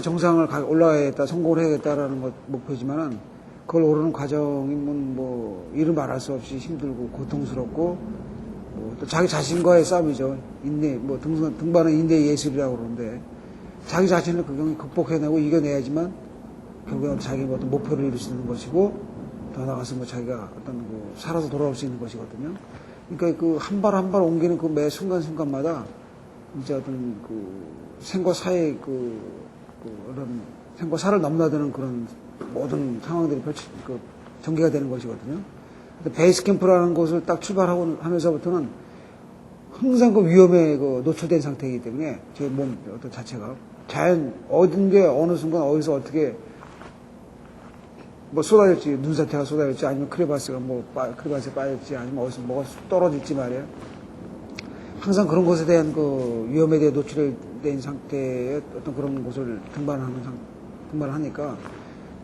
정상을 올라가야겠다, 성공을 해야겠다라는 것 목표지만은 그걸 오르는 과정이 뭐 이루 말할 수 없이 힘들고 고통스럽고 또 자기 자신과의 싸움이죠. 인내, 등반은 인내의 예술이라고 그러는데 자기 자신을 그 경기 극복해내고 이겨내야지만 결국엔 자기 어떤 목표를 이룰 수 있는 것이고 더 나아가서 자기가 어떤 살아서 돌아올 수 있는 것이거든요. 그러니까 그 한 발 한 발 옮기는 그 매 순간순간마다 이제 어떤 생과 사의 그런 생과 사를 넘나드는 그런 모든 상황들이 전개가 되는 것이거든요. 베이스 캠프라는 곳을 딱 출발하고 하면서부터는 항상 그 위험에 노출된 상태이기 때문에 제 몸 어떤 자체가 자연 어딘데 어느 순간 어디서 어떻게 쏟아질지, 눈사태가 쏟아질지, 아니면 크레바스가 크레바스에 빠질지, 아니면 어디서 뭐가 떨어질지 말이에요. 항상 그런 것에 대한 위험에 대해 노출된 상태의 어떤 그런 곳을 등반을 하니까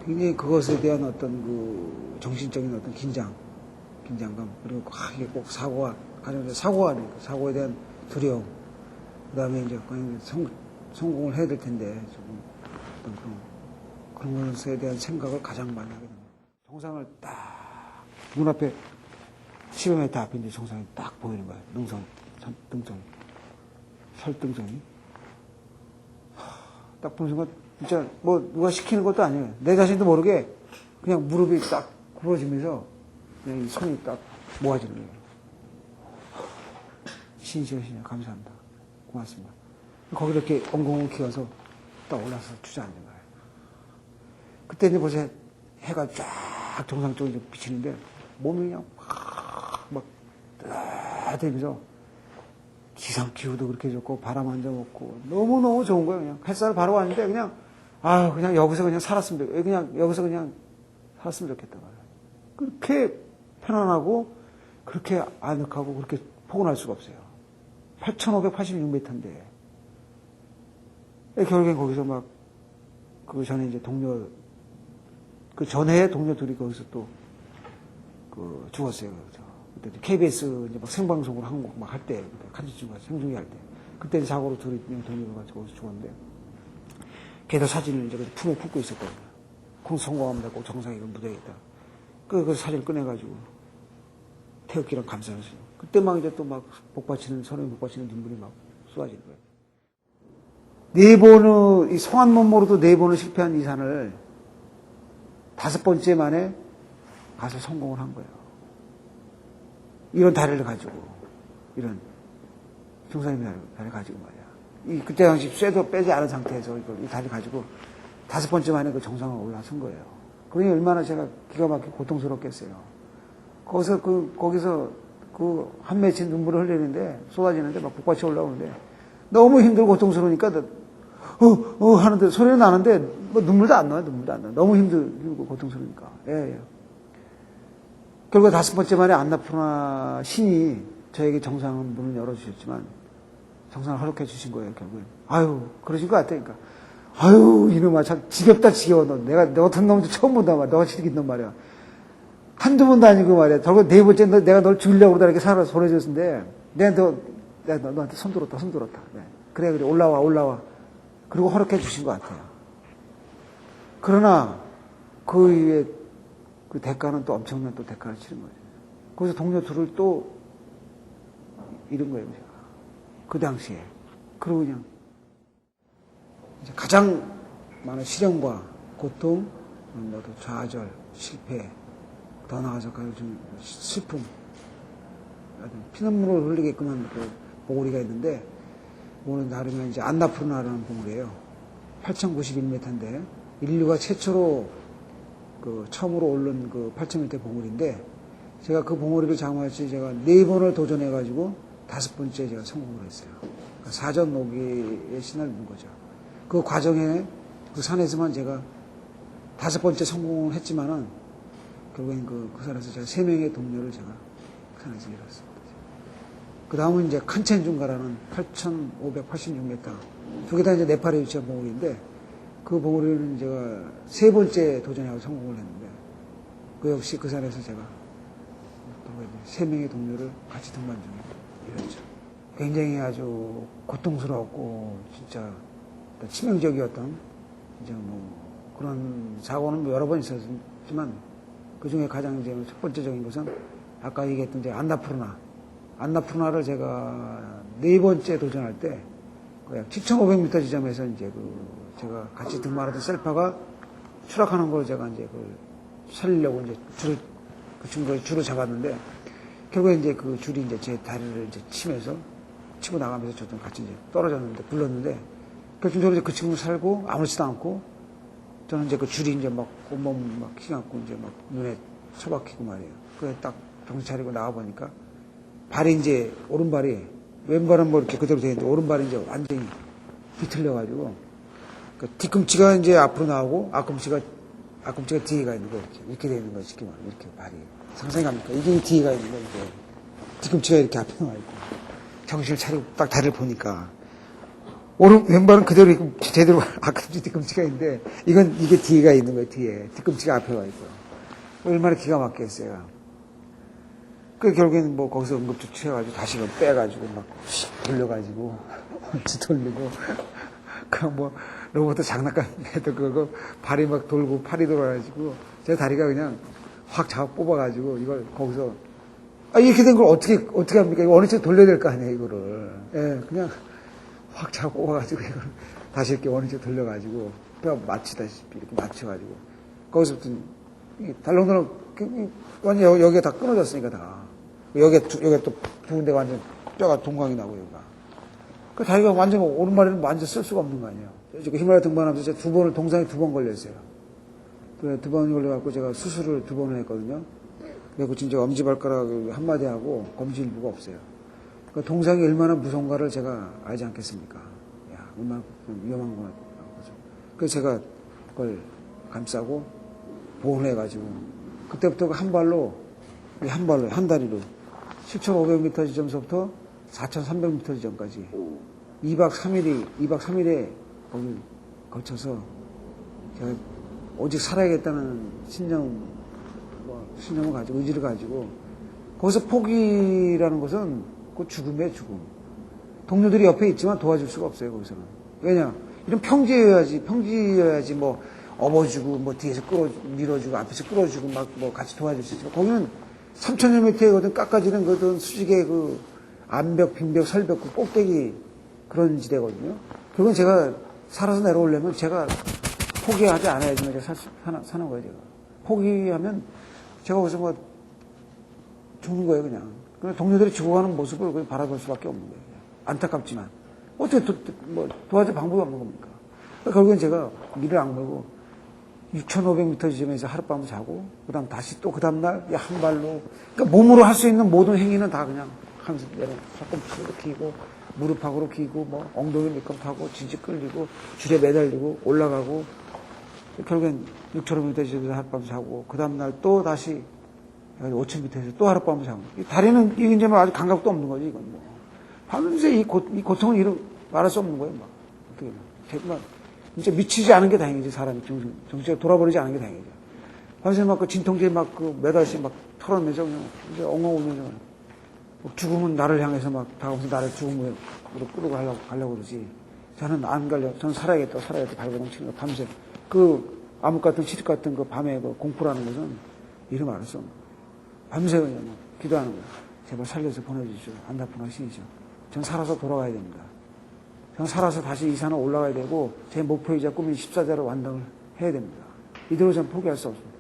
굉장히 그것에 대한 어떤 정신적인 어떤 긴장감, 그리고 이게 꼭 사고가 아니고 사고에 대한 두려움, 그 다음에 이제 성공을 해야 될 텐데, 조금 어떤 그런 것에 대한 생각을 가장 많이 하게 됩니다. 정상을 딱, 눈앞에 10m 앞에 이제 정상이 딱 보이는 거예요. 설등성이. 딱 보는 순간, 진짜 누가 시키는 것도 아니에요. 내 자신도 모르게 그냥 무릎이 딱 굽어지면서 그냥 이 손이 딱 모아지는 거예요. 신이시여 감사합니다. 고맙습니다. 거기 이렇게 엉엉 기어서 딱 올라서 주저앉는 거예요. 그때 이제 벌써 해가 쫙 정상 쪽으로 비치는데 몸이 그냥 막 뜨뜻하면서 기상기후도 그렇게 좋고 바람 한 점 없고 너무너무 좋은 거예요. 그냥 햇살 바로 왔는데 그냥 여기서 그냥 살았으면 좋겠다. 그렇게 편안하고 그렇게 아늑하고 그렇게 포근할 수가 없어요. 8,586m인데 결국엔 거기서 그 전에 이제 그 전에 동료 둘이 거기서 또 죽었어요. 그때 KBS 이제 생방송으로 한국 할 때, 같이 생중계 할 때. 그때 사고로 둘이 동료가 거기서 죽었는데, 걔도 사진을 이제 품에 품고 있었거든요. 성공합니다. 꼭 정상에 묻어야겠다. 그 사진을 꺼내가지고, 태극기랑 감싸면서. 그때 이제 또 서로에 복받치는 눈물이 쏟아지는 거예요. 이 성한 몸으로도 4번을 실패한 이 산을 5번째 만에 가서 성공을 한 거예요. 이런 다리를 가지고, 이런 중사님의 다리를 가지고 말이야. 그때 당시 쇠도 빼지 않은 상태에서 이 다리를 가지고 5번째 만에 그 정상을 올라선 거예요. 그러니 얼마나 제가 기가 막히게 고통스럽겠어요. 거기서 한 맺힌 눈물을 흘리는데, 쏟아지는데, 복받쳐 올라오는데, 너무 힘들고 고통스러우니까, 하는데, 소리는 나는데, 눈물도 안 나요. 너무 힘들고 고통스러우니까. 예. 결국 5번째 만에 안나푸르나 신이 저에게 정상 문을 열어주셨지만, 정상을 허락해 주신 거예요, 결국엔. 그러신 것 같다니까. 이놈아, 참 지겹다, 지겨워. 너 같은 놈도 처음 본다 말이야. 너가 지르긴 놈 말이야. 한두 번도 아니고 말이야. 결국 4번째 내가 널 죽이려고 그러다 이렇게 살아서 보내줬는데, 내가 너한테 손 들었다. 네. 그래, 올라와. 그리고 허락해 주신 것 같아요. 그러나, 그 이후에 그 대가는 또 엄청난 또 대가를 치른 거죠. 거기서 동료 둘을 또 잃은 거예요, 제가. 그 당시에. 그리고 그냥, 이제 가장 많은 시련과 고통, 좌절, 실패, 더 나아가서 좀 슬픔, 피눈물을 흘리게끔 한 봉우리가 있는데, 오늘 나름의 이제 안나푸르나라는 봉우리예요. 8,091m인데, 인류가 최초로 처음으로 오른 8,000m 봉우리인데, 제가 그 봉우리를 장마치 제가 4번을 도전해가지고 5번째 제가 성공을 했어요. 그러니까 사전 노기의 신을 넣은 거죠. 그 과정에 그 산에서만 제가 5번째 성공을 했지만은, 결국엔 그 산에서 제가 3명의 동료를 제가 그 산에서 잃었습니다. 그 다음은 이제 칸첸중가라는 8,586m. 그게 다 이제 네팔에 위치한 봉우리인데, 그 봉우리는 제가 3번째 도전하고 성공을 했는데, 그 역시 그 산에서 제가 3명의 동료를 같이 등반 중에 잃었죠. 굉장히 아주 고통스러웠고, 진짜 치명적이었던 이제 뭐 그런 사고는 여러 번 있었지만 그 중에 가장 이제 첫 번째적인 것은 아까 얘기했던 이제 안나푸르나를 제가 4번째 도전할 때 약 7,500m 지점에서 이제 제가 같이 등반하던 셀파가 추락하는 걸 제가 이제 살리려고 이제 그 친구가 줄을 잡았는데 결국에 이제 그 줄이 이제 제 다리를 이제 치고 나가면서 저도 같이 이제 떨어졌는데 굴렀는데 결정적으로 이제 그 친구를 살고 아무렇지도 않고 저는 이제 그 줄이 이제 막 온몸 막 휘감고 이제 막 눈에 처박히고 말이에요. 그래 딱 정신 차리고 나와보니까 발이 이제 오른발이 왼발은 뭐 이렇게 그대로 되어 있는데 오른발이 이제 완전히 비틀려가지고 그 뒤꿈치가 이제 앞으로 나오고 앞꿈치가 뒤에가 있는 거예요. 이렇게 되어 있는 거예요. 쉽게 말하면 이렇게 발이 상상이 갑니까? 이게 뒤에가 있는 거예요. 뒤꿈치가 이렇게 앞에 나와 있고 정신을 차리고 딱 다리를 보니까 왼발은 그대로 있고 제대로 앞꿈치 뒤꿈치가 있는데 이게 뒤에가 있는 거예요. 뒤에 뒤꿈치가 앞에 와 있고 얼마나 기가 막혔어요. 그 결국에는 뭐 거기서 응급조치해가지고 다시 빼가지고 막 돌려가지고 돌리고 그 뭐 로봇 장난감 해도 그거 발이 막 돌고 팔이 돌아가지고 제 다리가 그냥 확 잡아 뽑아가지고 이걸 거기서 이렇게 된 걸 어떻게 합니까? 이거 어느 쪽에 돌려야 될 거 아니에요 이거를. 예, 그냥 확 잡아 뽑아가지고 이걸 다시 이렇게 어느 쪽에 돌려가지고 뼈 맞추다시피 이렇게 맞춰가지고 거기서부터 달롱달롱 완전 여기가 다 끊어졌으니까 다. 여기가 또 두 군데가 완전 뼈가 동광이 나고 여기가. 그 다리가 완전 오른발에는 완전 쓸 수가 없는 거 아니에요. 히말라야 등반하면서 제가 동상에 2번 걸렸어요. 2번 걸려갖고 제가 수술을 2번을 했거든요. 그리고 진짜 엄지발가락 한마디 하고 검지 일부가 없어요. 그 동상이 얼마나 무서운가를 제가 알지 않겠습니까? 야, 얼마나 위험한구나. 그래서 제가 그걸 감싸고 보호해가지고 그때부터 한 다리로 7,500m 지점서부터 4,300m 지점까지 2박 3일에 거기 걸쳐서 제가 오직 살아야겠다는 신념을 가지고 의지를 가지고 거기서 포기라는 것은 그 죽음이에요, 죽음. 동료들이 옆에 있지만 도와줄 수가 없어요, 거기서는. 왜냐? 이런 평지여야지 뭐 업어주고 뭐 뒤에서 밀어주고 앞에서 끌어주고 막 뭐 같이 도와줄 수 있지만 거기는 3,000여 미터거든 깎아지는 거든 수직의 그 암벽, 빈벽, 설벽 그 꼭대기 그런 지대거든요. 그건 제가 살아서 내려오려면 제가 포기하지 않아야지만 제가 사는 거예요, 제가. 포기하면 제가 거기서 뭐 죽는 거예요, 그냥. 동료들이 죽어가는 모습을 바라볼 수밖에 없는 거예요. 안타깝지만. 어떻게 도와줄 방법이 없는 겁니까? 결국엔 제가 미를 악물고 6,500m 지점에서 하룻밤을 자고, 다시 또 그 다음날 한 발로, 그러니까 몸으로 할 수 있는 모든 행위는 다 그냥 하면서 팔꿈치로 기고, 무릎팍으로 기고, 뭐 엉덩이 미끄럼타고, 지지 끌리고, 줄에 매달리고, 올라가고, 결국엔 6,500m 지점에서 하룻밤 자고, 그 다음날 또 다시 5,000m에서 또 하룻밤을 자고. 다리는 이제 아주 감각도 없는 거지, 이건 뭐. 밤새 이 고통을 말할 수 없는 거예요, 막. 어떻게, 정말. 진짜 미치지 않은 게 다행이지, 사람이. 정신이 돌아버리지 않은 게 다행이죠. 밤새 막 그 진통제 막 매달씩 막 털어내서 그냥 이제 엉엉 울면서 죽음은 나를 향해서 막 다가오면서 나를 죽음으로 끌고 가려고 그러지. 저는 안 가려고, 저는 살아야겠다 발버둥 치는 거 밤새. 그 암흑 같은 시집 같은 그 밤에 그 공포라는 것은 이름 알 수 없는 거예요. 밤새 그냥 기도하는 거예요. 제발 살려서 보내주시오. 안타푸르나 신이시오. 전 살아서 돌아가야 됩니다. 저는 살아서 다시 이 산을 올라가야 되고 제 목표이자 꿈인 14자를 완성을 해야 됩니다. 이대로 저는 포기할 수 없습니다.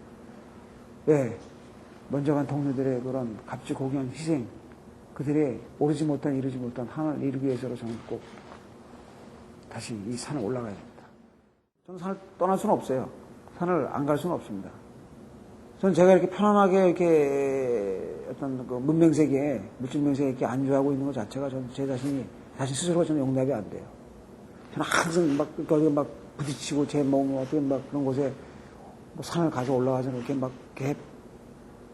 왜? 먼저 간 동료들의 그런 값지고귀한 희생, 그들의 이루지 못한 하나를 이루기 위해서로 저는 꼭 다시 이 산을 올라가야 됩니다. 저는 산을 떠날 수는 없어요. 산을 안 갈 수는 없습니다. 저는 제가 이렇게 편안하게 이렇게 어떤 그 문명세계에, 물질명세계에 이렇게 안주하고 있는 것 자체가 저는 제 자신 스스로가 저는 용납이 안 돼요. 저는 항상 거기 부딪히고 제 몸 어떻게 그런 곳에 산을 가서 올라가서 이렇게 이렇게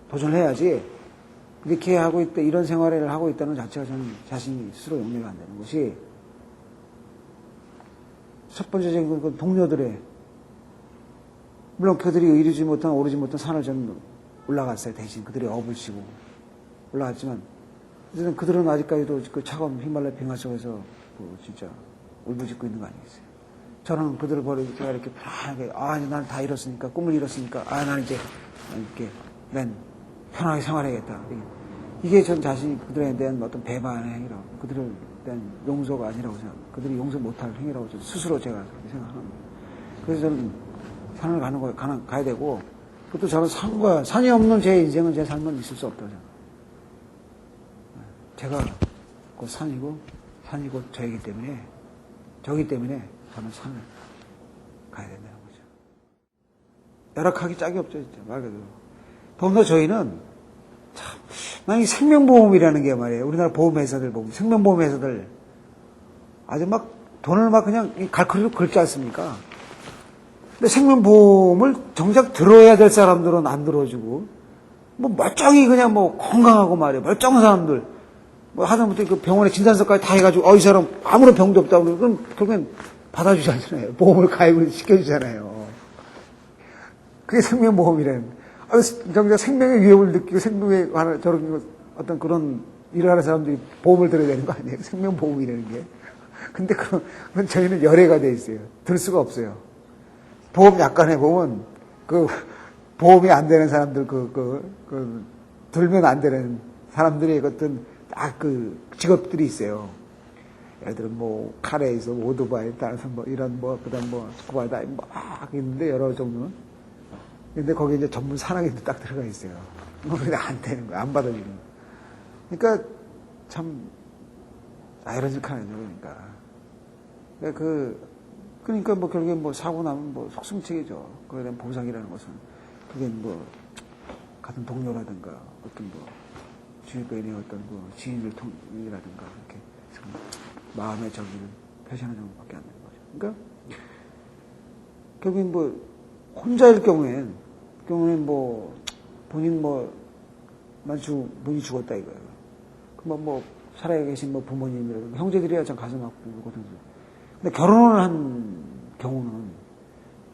도전을 해야지. 이렇게 하고 있다, 이런 생활을 하고 있다는 자체가 저는 자신이 스스로 용납이 안 되는 것이 첫 번째적인 그 동료들의, 물론 그들이 오르지 못한 산을 저는 올라갔어요. 대신 그들의 업을 치고 올라갔지만 그들은 아직까지도 그 차가운 히말라야 빙하 속에서 진짜 울부짖고 있는 거 아니겠어요? 저는 그들을 버리고 제가 이렇게 편하게, 이제 나는 다 잃었으니까, 꿈을 잃었으니까, 나는 이제, 이렇게, 난 편하게 생활해야겠다. 이게 전 자신이 그들에 대한 어떤 배반의 행위라고, 그들에 대한 용서가 아니라고 생각합니다. 그들이 용서 못할 행위라고 저는 스스로 제가 그렇게 생각합니다. 그래서 저는 산을 가야 되고, 그것도 저는 산이 없는 제 인생은 제 삶은 있을 수 없다고 생각합니다. 제가 곧 산이고 저이기 때문에, 저기 때문에 저는 산을 가야 된다는 거죠. 열악하기 짝이 없죠, 진짜, 말 그대로. 더군다나 저희는 참, 난 이 생명보험이라는 게 말이에요. 우리나라 보험회사들 보면, 생명보험회사들 아주 막 돈을 막 그냥 갈크리로 긁지 않습니까? 근데 생명보험을 정작 들어야 될 사람들은 안 들어주고, 뭐 멀쩡히 그냥 뭐 건강하고 말이에요. 멀쩡한 사람들. 뭐 하다못해 그 병원에 진단서까지 다 해가지고, 이 사람 아무런 병도 없다고 그러면, 그럼 결국엔 받아주지 않잖아요. 보험을 가입을 시켜주잖아요. 그게 생명보험이라는. 정작 생명의 위협을 느끼고 생명에 관한 저런 어떤 그런 일을 하는 사람들이 보험을 들어야 되는 거 아니에요? 생명보험이라는 게. 근데 그건 저희는 열애가 돼 있어요. 들 수가 없어요. 보험 약관에 보면 그 보험이 안 되는 사람들 들면 안 되는 사람들의 어떤 딱 그 직업들이 있어요. 예를 들어 뭐 카레에서 오토바이 따라서 뭐 이런 뭐 그다음 뭐 스쿠버 다이빙 막 있는데 여러 종류는. 근데 거기에 이제 전문 산악인도 딱 들어가 있어요. 뭐 그냥 안 되는 거야. 안 받아주는 거야. 그러니까 참 아이러니하네요. 그러니까 뭐 결국에 뭐 사고 나면 뭐 속승책이죠. 그에 대한 보상이라는 것은 그게 뭐 같은 동료라든가 어떤 뭐 주변의 어떤 그 지인을 통이라든가 이렇게 마음의 저기를 표시하는 정도밖에 안 되는 거죠. 그러니까 결국엔 뭐 혼자일 경우엔 뭐 본인 본인이 죽었다 이거예요. 그럼 뭐 살아계신 뭐 부모님이라든가 형제들이야 참 가슴 아프고 그러거든요. 근데 결혼을 한 경우는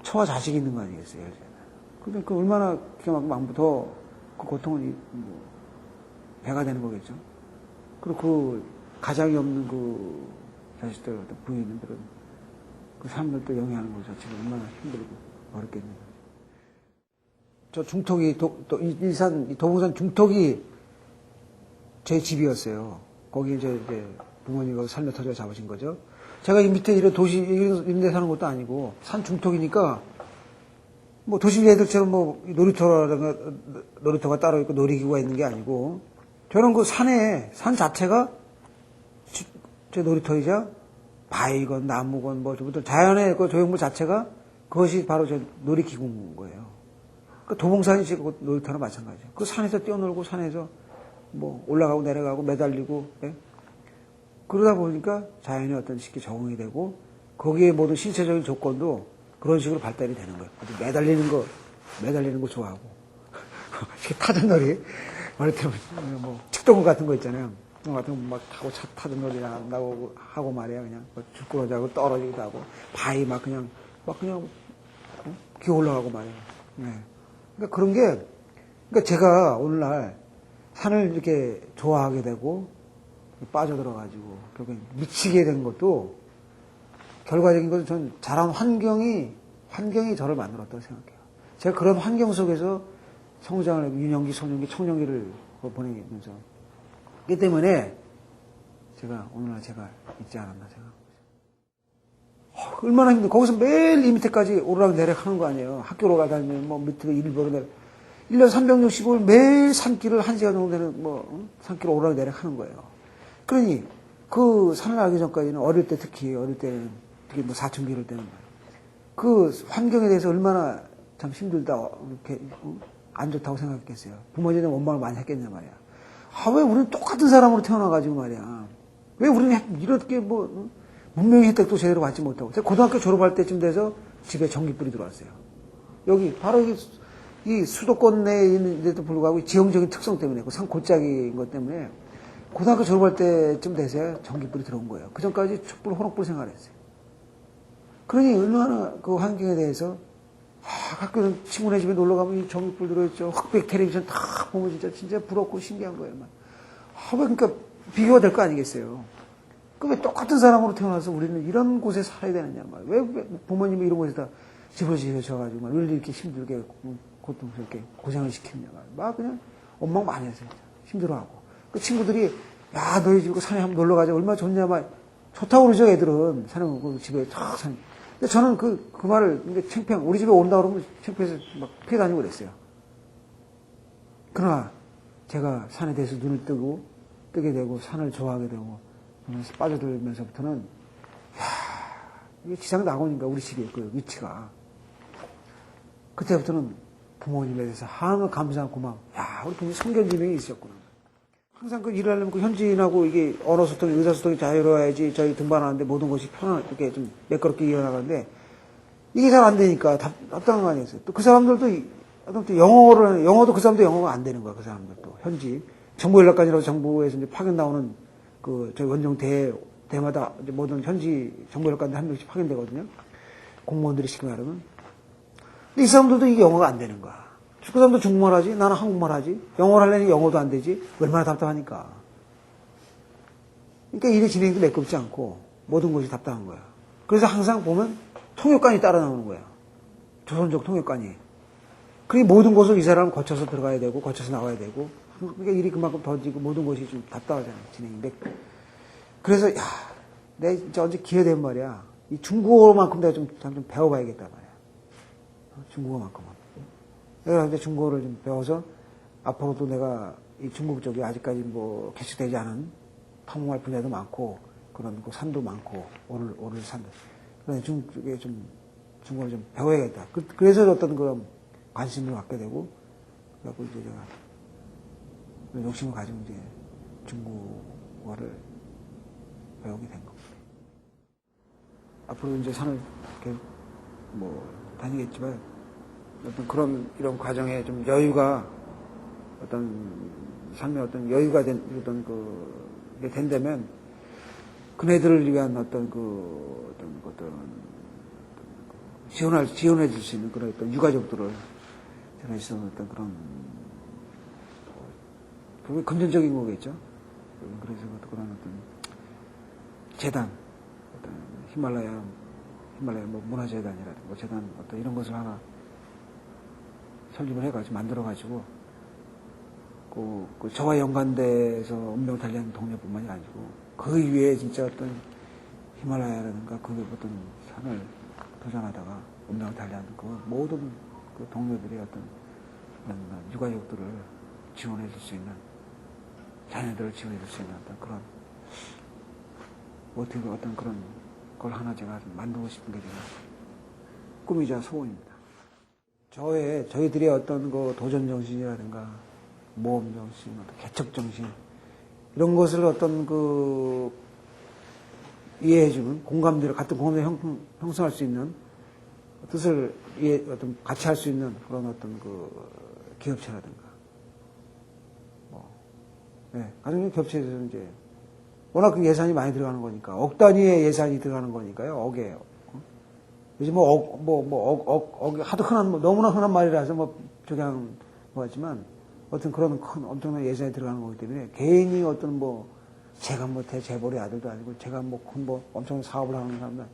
처와 자식이 있는 거 아니겠어요? 그러니까 그 얼마나 기가 막히면 더 그 고통은 뭐 배가 되는 거겠죠. 그리고 그 가장이 없는 그 자식들 어떤 부인들은 그 삶을 또 영위하는 것 자체가 얼마나 힘들고 어렵겠네요. 저 중턱이 이 도봉산 중턱이 제 집이었어요. 거기 이제 부모님과 살며 터져 잡으신 거죠. 제가 이 밑에 이런 도시 이런 데 사는 것도 아니고 산 중턱이니까 뭐 도시 애들처럼 뭐 놀이터가 따로 있고 놀이기구가 있는 게 아니고 저는 그 산 자체가 제 놀이터이자 바위건 나무건 뭐 자연의 그 조형물 자체가 그것이 바로 제 놀이기구인 거예요. 그 도봉산이 지금 놀이터랑 마찬가지예요. 그 산에서 뛰어놀고 산에서 뭐 올라가고 내려가고 매달리고 예? 그러다 보니까 자연의 어떤 쉽게 적응이 되고 거기에 모든 신체적인 조건도 그런 식으로 발달이 되는 거예요. 매달리는 거 좋아하고 타전놀이 말하자면 뭐 측동물 같은 거 있잖아요. 같은 거 막 타고 타전놀이 나고 하고 말이야 그냥 줄꾸러지고 떨어지기도 하고 바위 막 그냥 기어 올라가고 말이야. 네. 그러니까 그런 게 그러니까 제가 오늘날 산을 이렇게 좋아하게 되고 빠져들어가지고 결국에 미치게 된 것도 결과적인 것은 전 자란 환경이 저를 만들었다고 생각해요. 제가 그런 환경 속에서 성장을 유년기, 소년기, 청년기를 보내면서 그렇기 때문에 제가 오늘날 제가 있지 않았나 생각합니다. 얼마나 힘들어. 거기서 매일 이 밑에까지 오르락내리락 하는 거 아니에요. 학교로 가다니면 뭐 밑으로 일부러 내려 1년 365일 매일 산길을 1시간 정도 되는 산길을 오르락내리락 하는 거예요. 그러니 그 산을 알기 전까지는 어릴 때 특히 뭐 사춘기 이럴 때는 그 환경에 대해서 얼마나 참 힘들다 이렇게 안 좋다고 생각했겠어요. 부모님은 원망을 많이 했겠냐 말이야. 왜 우리는 똑같은 사람으로 태어나가지고 말이야. 왜 우리는 이렇게 뭐 문명의 혜택도 제대로 받지 못하고. 제가 고등학교 졸업할 때쯤 돼서 집에 전기불이 들어왔어요. 여기 바로 이 수도권 내에 있는데도 불구하고 지형적인 특성 때문에 그 산 골짜기인 것 때문에 고등학교 졸업할 때쯤 돼서야 전기불이 들어온 거예요. 그 전까지 촛불, 호롱불 생활했어요. 그러니 얼마나 그 환경에 대해서 학교는 친구네 집에 놀러 가면 이 전기불 들어있죠. 흑백 텔레비전 다 보면 진짜 부럽고 신기한 거예요. 왜 그러니까 비교가 될 거 아니겠어요. 그 왜 똑같은 사람으로 태어나서 우리는 이런 곳에 살아야 되느냐 말이야. 왜 부모님이 이런 곳에다 집어지셔가지고 왜 이렇게 힘들게 고통스럽게 고생을 시키느냐 말이야. 막 그냥 원망 많이 했어요. 힘들어하고. 그 친구들이 야 너희 집 산에 한번 놀러 가자. 얼마나 좋냐 말. 좋다고 그러죠 애들은. 산에 오고 집에 탁 산. 근데 저는 그 말을 이게 창피한 우리 집에 온다 그러면 창피해서 막 피해 다니고 그랬어요. 그러나 제가 산에 대해서 눈을 뜨게 되고 산을 좋아하게 되고 그러면서 빠져들면서부터는 야 이게 지상 낙원인가 우리 집의 그 위치가 그때부터는 부모님에 대해서 항상 감사하고 고마워. 야 우리 부모님 성견지명이 있었구나. 항상 그 일을 하려면 그 현지인하고 이게 언어 소통이 의사소통이 자유로워야지 저희 등반하는데 모든 것이 편안 이렇게 좀 매끄럽게 이어나가는데 이게 잘 안 되니까 답답한 거 아니겠어요. 또 그 사람들도 또 영어도 그 사람도 영어가 안 되는 거야. 그 사람들도 현지 정보연락관이라고 정부에서 이제 파견 나오는 그 저희 원정 대마다 이제 모든 현지 정보연락관들 한 명씩 파견되거든요. 공무원들이 쉽게 말하면. 근데 이 사람들도 이게 영어가 안 되는 거야. 그 사람도 중국말 하지, 나는 한국말 하지. 영어를 하려니 영어도 안 되지. 얼마나 답답하니까. 그러니까 일의 진행도 매끄럽지 않고 모든 것이 답답한 거야. 그래서 항상 보면 통역관이 따라 나오는 거야. 조선족 통역관이. 그러니 모든 것을 이 사람은 거쳐서 들어가야 되고 거쳐서 나와야 되고 그러니까 일이 그만큼 더지고 모든 것이 좀 답답하잖아요. 진행이. 그래서 야, 내가 진짜 언제 기회 되면 말이야. 이 중국어만큼 내가 좀 배워봐야겠다 말이야. 중국어만큼은. 내가 이제 중국어를 좀 배워서 앞으로도 내가 이 중국 쪽에 아직까지 뭐 개척되지 않은 탐험할 분야도 많고 그런 그 산도 많고 오늘 산도. 그래서 중국에 좀 중국어를 좀 배워야겠다. 그래서 어떤 그런 관심을 갖게 되고 그래갖고 이제 제가 욕심을 가지고 이제 중국어를 배우게 된 겁니다. 앞으로 이제 산을 계속 뭐 다니겠지만 어떤 이런 과정에 좀 여유가 어떤 삶에 어떤 여유가 그게 된다면 그네들을 위한 어떤 지원해 줄 수 있는 그런 어떤 유가족들을 지원해 줄 어떤 그게 금전적인 거겠죠. 그래서 그런 어떤 재단, 어떤 히말라야 뭐 문화재단이라든가 뭐 재단 어떤 이런 것을 하나 설립을 해가지고 만들어가지고 그 저와 연관돼서 운명을 달리하는 동료뿐만이 아니고 그 위에 진짜 어떤 히말라야라든가 그 어떤 산을 도전하다가 운명을 달리하는 그 모든 그 동료들의 어떤 유가족들을 지원해 줄 수 있는 자녀들을 지원해 줄 수 있는 어떤 그런 걸 하나 제가 만들고 싶은 게 제가 꿈이자 소원입니다. 저희들의 어떤 그 도전 정신이라든가 모험 정신, 어떤 개척 정신 이런 것을 어떤 그 이해해주는 같은 공감대를 형성할 수 있는 뜻을 같이 할 수 있는 그런 어떤 그 기업체라든가 가정적 기업체에서는 이제 워낙 그 예산이 많이 들어가는 거니까 억 단위의 예산이 들어가는 거니까요. 억이에요. 요즘 하도 너무나 흔한 말이라서 그냥 하지만 어떤 그런 큰 엄청난 예산이 들어가는 거기 때문에 개인이 어떤 제가 대재벌의 아들도 아니고 제가 큰 엄청난 사업을 하는 사람들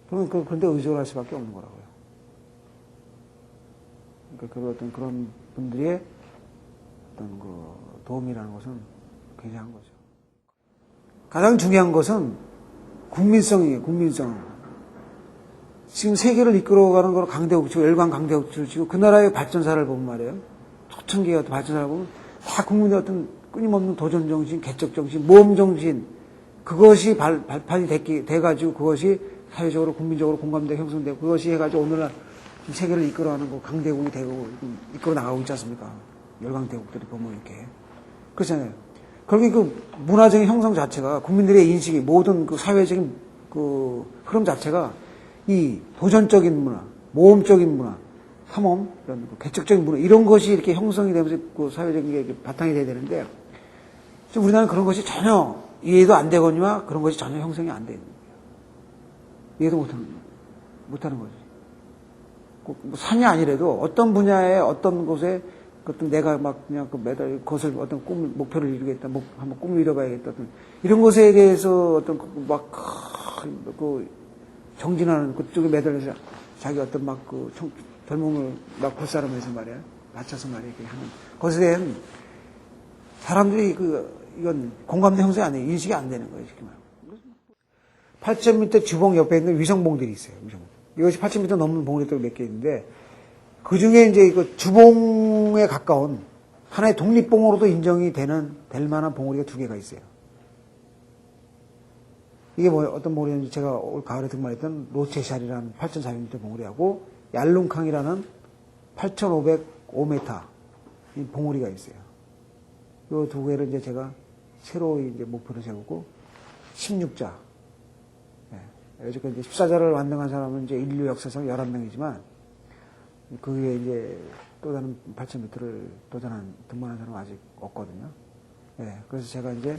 그러면 그런데 의존을 할 수밖에 없는 거라고요. 그러니까 그런 분들의 어떤 도움이라는 것은 굉장한 거죠. 가장 중요한 것은 국민성이에요. 국민성. 지금 세계를 이끌어가는 걸 강대국치고 열강 강대국치를 치고 그 나라의 발전사를 보면 말이에요. 초창기의 어떤 발전사를 보면 다 국민의 어떤 끊임없는 도전 정신, 개척 정신, 모험 정신 그것이 발판이 돼가지고 그것이 사회적으로 국민적으로 공감대 형성되고 그것이 해가지고 오늘날 세계를 이끌어가는 거 강대국이 되고 이끌어 나가고 있지 않습니까? 열강 대국들이 보면 이렇게 그렇잖아요. 그러니 그 문화적인 형성 자체가 국민들의 인식이 모든 그 사회적인 그 흐름 자체가 이 도전적인 문화, 모험적인 문화, 탐험, 이런 개척적인 문화 이런 것이 이렇게 형성이 되면서 그 사회적인 게 바탕이 돼야 되는데 지금 우리나라는 그런 것이 전혀 이해도 안 되거니와 그런 것이 전혀 형성이 안 되는 거예요. 이해도 못하는 거지. 산이 아니라도 어떤 분야에 어떤 곳에 그것도 내가 막 그냥 그 매달 그것을 어떤 꿈, 목표를 이루겠다, 한번 꿈을 이뤄봐야겠다, 어떤 이런 것에 대해서 어떤 그 정진하는 그쪽에 매달려서 자기 어떤 막 그 젊음을 막 불사르면서 말이야, 맞춰서 말이야, 이렇게 하는 것에 대한 사람들이 이건 공감대 형성이 안 돼, 인식이 안 되는 거예요, 쉽게 말하면. 8,000m 주봉 옆에 있는 위성봉들이 있어요, 위성봉. 이것이 8,000m 넘는 봉들이 또 몇 개 있는데, 그 중에 이제 이거 주봉에 가까운 하나의 독립봉으로도 인정이 될 만한 봉우리가 2개가 있어요. 이게 어떤 봉우리인지 제가 올 가을에 등반했던 로체샬이라는 8,400m 봉우리하고 얄룽캉이라는 8,505m 이 봉우리가 있어요. 이 2개를 이제 제가 새로 이제 목표를 세우고 16자. 여지껏 이제 14자를 완등한 사람은 이제 인류 역사상 11명이지만 그 위에 이제 또 다른 8,000m를 등반한 사람은 아직 없거든요. 그래서 제가 이제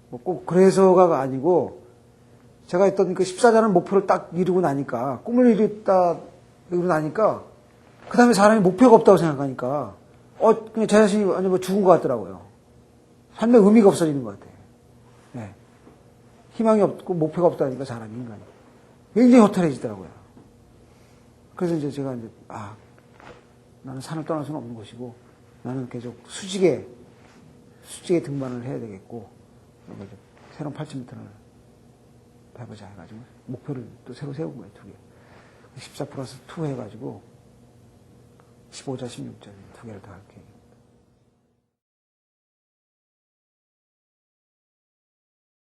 뭐 꼭 그래서가 아니고 제가 했던 그 14자는 목표를 딱 이루고 나니까 꿈을 이루고 나니까 그 다음에 사람이 목표가 없다고 생각하니까 그냥 제 자신이 완전 뭐 죽은 것 같더라고요. 삶의 의미가 없어지는 것 같아요. 희망이 없고 목표가 없다니까 사람이 인간이 굉장히 허탈해지더라고요. 그래서 이제 제가 이제 나는 산을 떠날 수는 없는 것이고 나는 계속 수직에 등반을 해야 되겠고 새로운 8,000m를 해보자 해가지고 목표를 또 새로 세운 거예요. 2개 14+2 해가지고 15자 16자 2개를 더 할게.